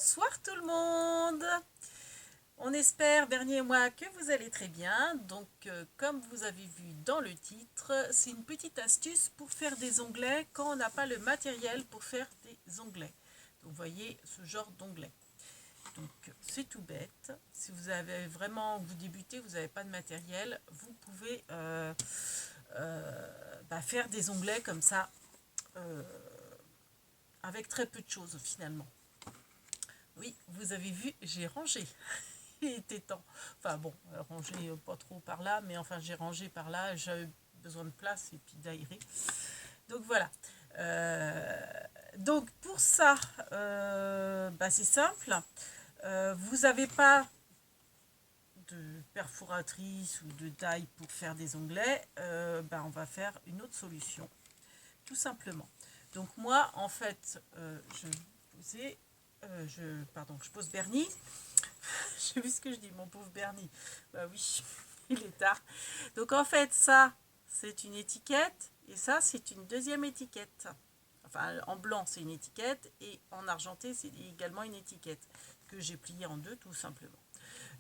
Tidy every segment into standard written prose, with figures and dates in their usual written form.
Bonsoir tout le monde. On espère, Bernier et moi, que vous allez très bien. Donc, comme vous avez vu dans le titre, c'est une petite astuce pour faire des onglets quand on n'a pas le matériel pour faire des onglets. Donc, vous voyez ce genre d'onglet. Donc, c'est tout bête. Si vous avez vraiment, vous débutez, vous n'avez pas de matériel, vous pouvez faire des onglets comme ça, avec très peu de choses finalement. Oui, vous avez vu, j'ai rangé. Il était temps. Enfin bon, rangé pas trop par là, mais enfin j'ai rangé par là, j'avais besoin de place et puis d'aérer. Donc voilà. Donc pour ça, c'est simple. Vous n'avez pas de perforatrice ou de taille pour faire des onglets, on va faire une autre solution, tout simplement. Donc moi, en fait, je pose Bernie. J'ai vu ce que je dis, mon pauvre Bernie. Bah oui, il est tard. Donc en fait, ça, c'est une étiquette. Et ça, c'est une deuxième étiquette. Enfin, en blanc, c'est une étiquette. Et en argenté, c'est également une étiquette que j'ai pliée en deux, tout simplement.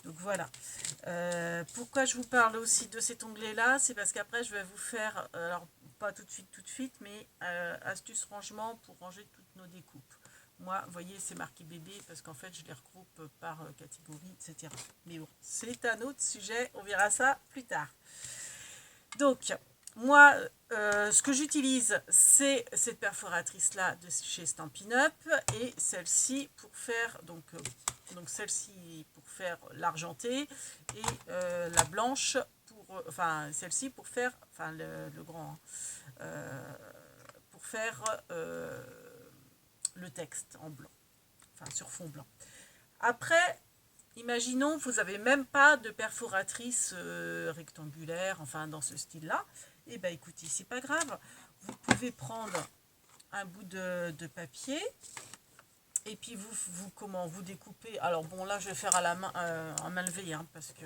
Donc voilà. Pourquoi je vous parle aussi de cet onglet-là, c'est parce qu'après, je vais vous faire, alors pas tout de suite, mais astuce rangement pour ranger toutes nos découpes. Moi, vous voyez, c'est marqué bébé parce qu'en fait, je les regroupe par catégorie, etc. Mais bon, c'est un autre sujet, on verra ça plus tard. Donc, moi, ce que j'utilise, c'est cette perforatrice-là de chez Stampin' Up et celle-ci pour faire, donc celle-ci pour faire l'argenté et la blanche pour, celle-ci pour faire, le grand, pour faire le texte en blanc, sur fond blanc. Après, imaginons vous n'avez même pas de perforatrice rectangulaire, dans ce style-là. Et écoutez, c'est pas grave. Vous pouvez prendre un bout de papier et puis vous découpez. Alors bon, là je vais faire à la main, en main levée, parce que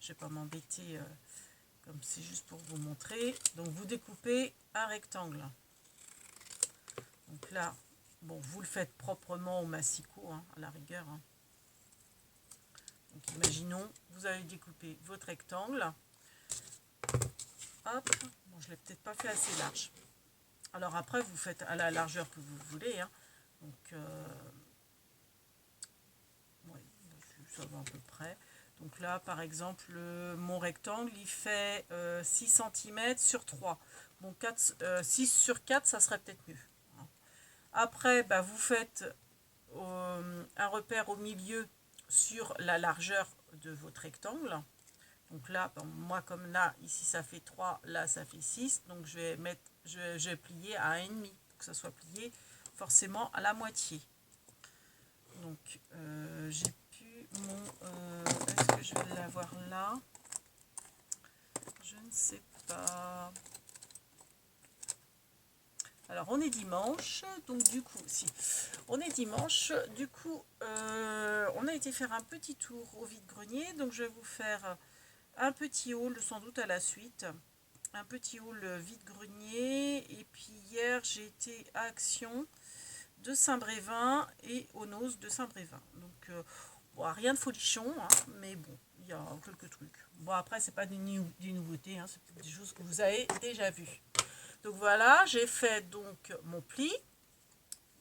je vais pas m'embêter, comme c'est juste pour vous montrer. Donc vous découpez un rectangle. Donc là, bon, vous le faites proprement au massicot, à la rigueur. Donc imaginons, vous avez découpé votre rectangle. Hop, bon, je ne l'ai peut-être pas fait assez large. Alors après, vous faites à la largeur que vous voulez. Donc, ouais, ça va à peu près. Donc là, par exemple, mon rectangle, il fait 6 cm sur 3. Bon, 6 sur 4, ça serait peut-être mieux. Après, vous faites un repère au milieu sur la largeur de votre rectangle. Donc là, moi comme là, ici ça fait 3, là ça fait 6. Donc je vais plier à 1,5 pour que ça soit plié forcément à la moitié. Donc j'ai pu mon... est-ce que je vais l'avoir là? Je ne sais pas. Alors on est dimanche, donc du coup, si on est dimanche, du coup, on a été faire un petit tour au vide-grenier, donc je vais vous faire un petit haul sans doute à la suite, un petit haul vide-grenier, et puis hier j'ai été à Action de Saint-Brévin et au Nose de Saint-Brévin, donc rien de folichon, mais bon, il y a quelques trucs. Bon après c'est pas des nouveautés, c'est des choses que vous avez déjà vues. Donc voilà, j'ai fait donc mon pli,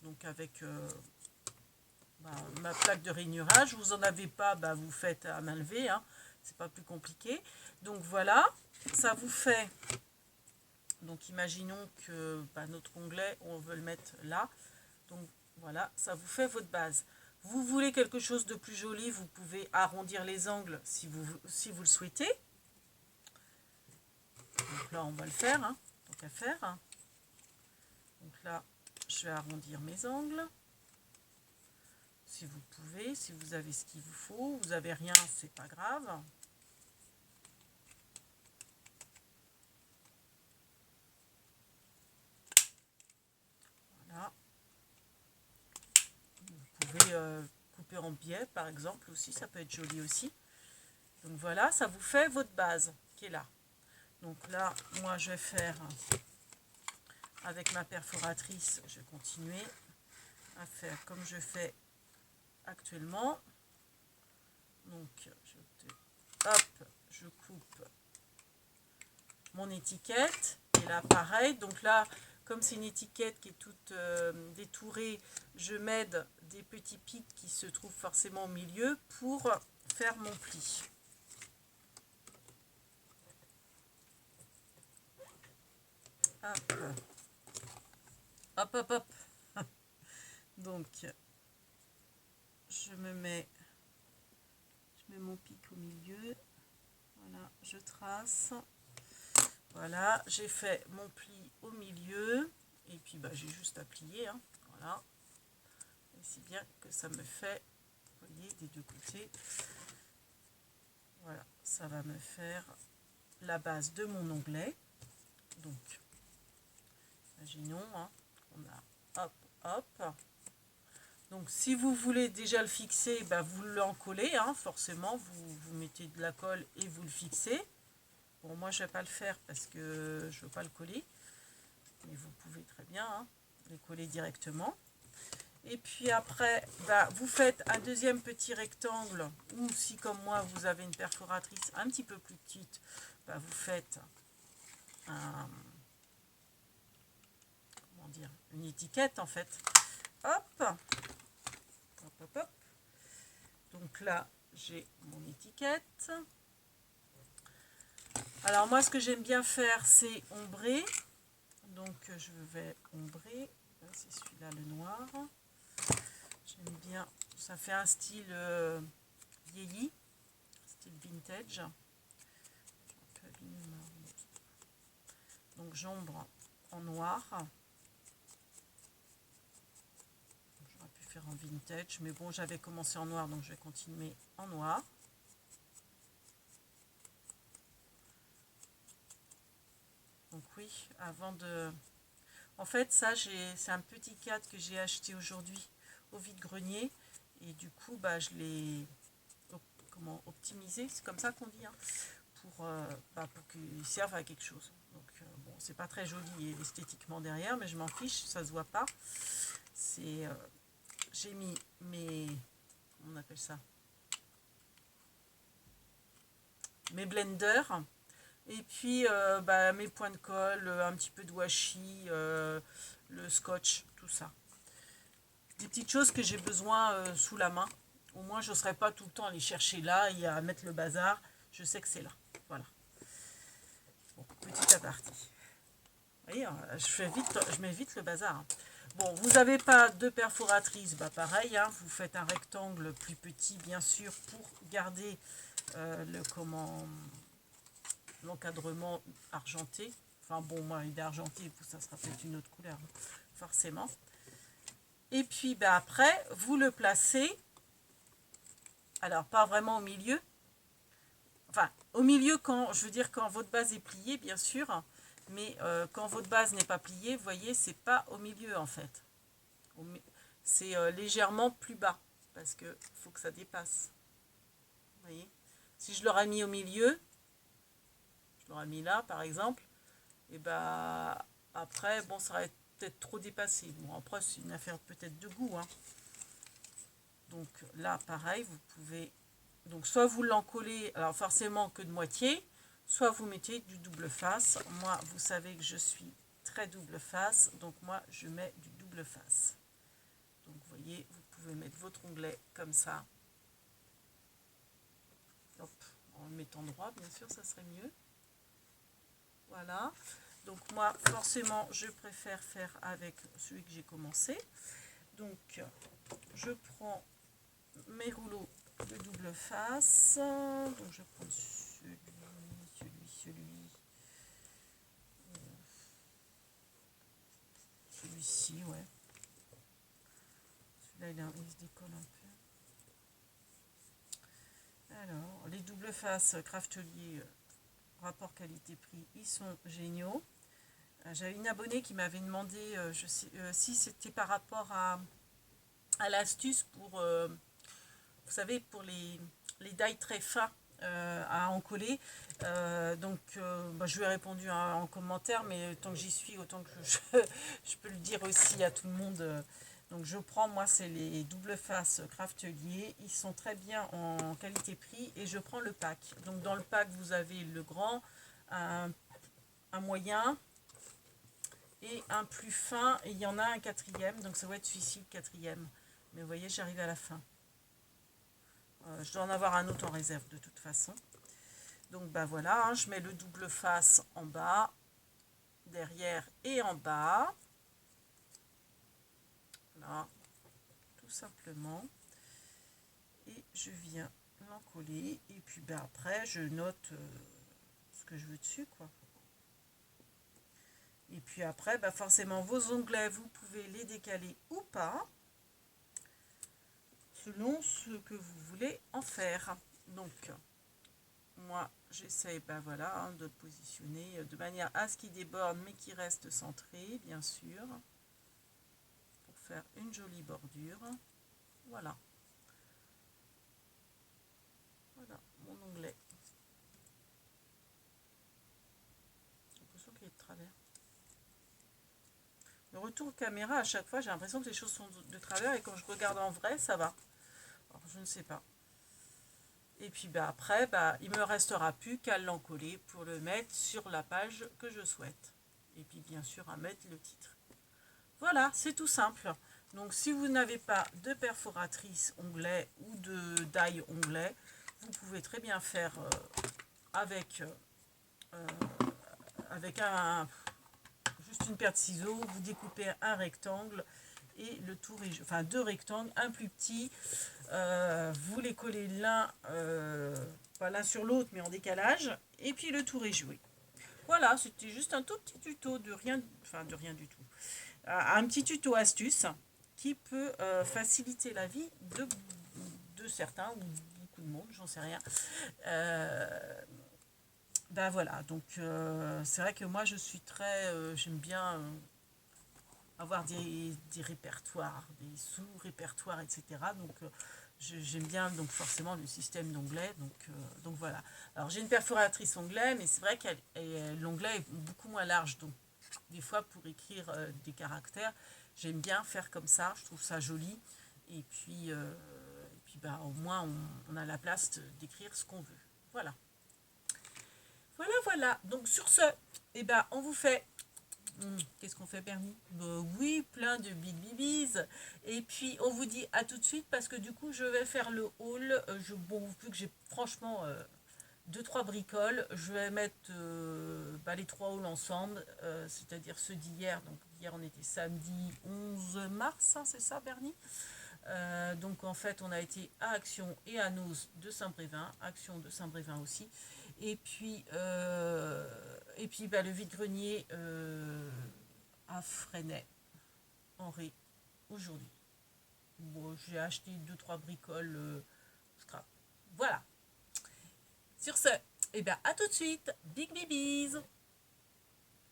donc avec ma plaque de rainurage. Vous en avez pas, vous faites à main levée, c'est pas plus compliqué. Donc voilà, ça vous fait, donc imaginons que notre onglet, on veut le mettre là. Donc voilà, ça vous fait votre base. Vous voulez quelque chose de plus joli, vous pouvez arrondir les angles si vous le souhaitez. Donc là, on va le faire, tant qu'à faire. Donc là, je vais arrondir mes angles. Si vous pouvez, si vous avez ce qu'il vous faut. Vous n'avez rien, c'est pas grave. Voilà. Vous pouvez couper en biais, par exemple, aussi. Ça peut être joli aussi. Donc voilà, ça vous fait votre base qui est là. Donc là, moi, je vais faire... avec ma perforatrice, je vais continuer à faire comme je fais actuellement. Donc hop, je coupe mon étiquette. Et là pareil, donc là comme c'est une étiquette qui est toute détourée, je m'aide des petits pics qui se trouvent forcément au milieu pour faire mon pli. Hop, hop, hop, hop. Donc, je mets mon pic au milieu. Voilà, je trace. Voilà, j'ai fait mon pli au milieu. Et puis, bah, j'ai juste à plier. Hein, voilà. Et c'est bien que ça me fait, vous voyez, des deux côtés. Voilà, ça va me faire la base de mon onglet. Donc, imaginons, hein, on a hop, hop. Donc, si vous voulez déjà le fixer, bah, vous l'encollez, hein, forcément. Vous mettez de la colle et vous le fixez. Bon, moi, je ne vais pas le faire parce que je ne veux pas le coller. Mais vous pouvez très bien hein, les coller directement. Et puis après, bah, vous faites un deuxième petit rectangle. Ou si, comme moi, vous avez une perforatrice un petit peu plus petite, bah, vous faites un... Comment dire, une étiquette, en fait. Hop, hop, hop, hop. Donc là, j'ai mon étiquette. Alors moi, ce que j'aime bien faire, c'est ombrer. Donc je vais ombrer. C'est celui-là, le noir. J'aime bien. Ça fait un style vieilli, style vintage. Donc j'ombre en noir. J'aurais pu faire en vintage, mais bon, j'avais commencé en noir, donc je vais continuer en noir. Donc oui, avant de... En fait, ça, c'est un petit cadre que j'ai acheté aujourd'hui au vide-grenier. Et du coup, bah, je l'ai optimisé, c'est comme ça qu'on dit, hein, pour qu'il serve à quelque chose. Donc, bon, c'est pas très joli esthétiquement derrière, mais je m'en fiche, ça se voit pas. J'ai mis mes... Comment on appelle ça? Mes blenders. Et puis bah, mes points de colle, un petit peu de washi, le scotch, tout ça. Des petites choses que j'ai besoin sous la main. Au moins je ne serai pas tout le temps à aller chercher là et à mettre le bazar. Je sais que c'est là. Voilà. Bon, petit aparté. Vous voyez, je mets vite le bazar. Hein. Bon, vous n'avez pas de perforatrice, bah pareil, hein, vous faites un rectangle plus petit bien sûr pour garder l'encadrement argenté. Enfin bon, moi il est argenté, ça sera peut-être une autre couleur, forcément. Et puis bah, après, vous le placez, alors pas vraiment au milieu, enfin au milieu quand, je veux dire quand votre base est pliée bien sûr, mais quand votre base n'est pas pliée, vous voyez, c'est pas au milieu en fait. C'est légèrement plus bas, parce que faut que ça dépasse. Vous voyez, si je l'aurais mis au milieu, je l'aurais mis là par exemple, et bah après bon ça aurait peut-être trop dépassé. Bon après c'est une affaire peut-être de goût. Hein. Donc là pareil vous pouvez, donc soit vous l'encollez, alors forcément que de moitié, soit vous mettez du double face. Moi vous savez que je suis très double face, donc moi je mets du double face. Donc vous voyez, vous pouvez mettre votre onglet comme ça. Hop, en le mettant droit bien sûr ça serait mieux. Voilà, donc moi forcément je préfère faire avec celui que j'ai commencé. Donc je prends mes rouleaux de double face. Donc je prends celui-ci, ouais. Celui-là il se décolle un peu. Alors les double faces Craftelier rapport qualité-prix, ils sont géniaux. J'avais une abonnée qui m'avait demandé si c'était par rapport à l'astuce pour, vous savez, pour les die très fins à encoller. Donc, bah, je lui ai répondu en commentaire, mais tant que j'y suis, autant que je peux le dire aussi à tout le monde. Donc je prends, moi c'est les double face Craftelier, ils sont très bien en qualité-prix et je prends le pack. Donc dans le pack vous avez le grand, un moyen et un plus fin, et il y en a un quatrième, donc ça va être celui-ci le quatrième. Mais vous voyez, j'arrive à la fin. Je dois en avoir un autre en réserve de toute façon. Donc bah voilà, hein, je mets le double face en bas, derrière et en bas. Voilà, tout simplement. Et je viens l'encoller. Et puis bah après, je note ce que je veux dessus, quoi. Et puis après, bah forcément, vos onglets, vous pouvez les décaler ou pas, selon ce que vous voulez en faire. Donc, moi, j'essaye, ben voilà, hein, de positionner de manière à ce qu'il déborde, mais qu'il reste centré, bien sûr, pour faire une jolie bordure. Voilà. Voilà, mon onglet. J'ai l'impression qu'il est de travers. Le retour caméra, à chaque fois, j'ai l'impression que les choses sont de travers, et quand je regarde en vrai, ça va. Alors, je ne sais pas. Et puis bah, après, bah, il me restera plus qu'à l'encoller pour le mettre sur la page que je souhaite. Et puis bien sûr à mettre le titre. Voilà, c'est tout simple. Donc si vous n'avez pas de perforatrice onglet ou de die onglet, vous pouvez très bien faire avec, avec juste une paire de ciseaux, vous découpez un rectangle et le tour est, enfin deux rectangles, un plus petit, vous les collez l'un, pas l'un sur l'autre mais en décalage, et puis le tour est joué. Voilà, c'était juste un tout petit tuto de rien, enfin de rien du tout. Un petit tuto astuce qui peut faciliter la vie de certains ou beaucoup de monde, j'en sais rien. Ben voilà, donc c'est vrai que moi je suis très, j'aime bien avoir des répertoires, des sous-répertoires, etc. Donc j'aime bien donc forcément le système d'onglet. Donc voilà. Alors j'ai une perforatrice onglet, mais c'est vrai que l'onglet est beaucoup moins large. Donc des fois pour écrire des caractères, j'aime bien faire comme ça. Je trouve ça joli. Et puis bah, au moins on a la place d'écrire ce qu'on veut. Voilà. Voilà. Donc sur ce, eh ben, on vous fait qu'est-ce qu'on fait, Bernie? Oui, plein de big bibis. Et puis, on vous dit à tout de suite parce que du coup, je vais faire le haul. Bon, vu que j'ai franchement 2-3 bricoles, je vais mettre bah, les 3 hauls ensemble, c'est-à-dire ceux d'hier. Donc, hier, on était samedi 11 mars, hein, c'est ça, Bernie? Donc en fait on a été à Action et à Noz de Saint-Brévin, Action de Saint-Brévin aussi, et puis bah, le vide-grenier à Fresnay en Ré aujourd'hui. Bon, j'ai acheté 2-3 bricoles scrap. Voilà. Sur ce, et bien à tout de suite, big bibis.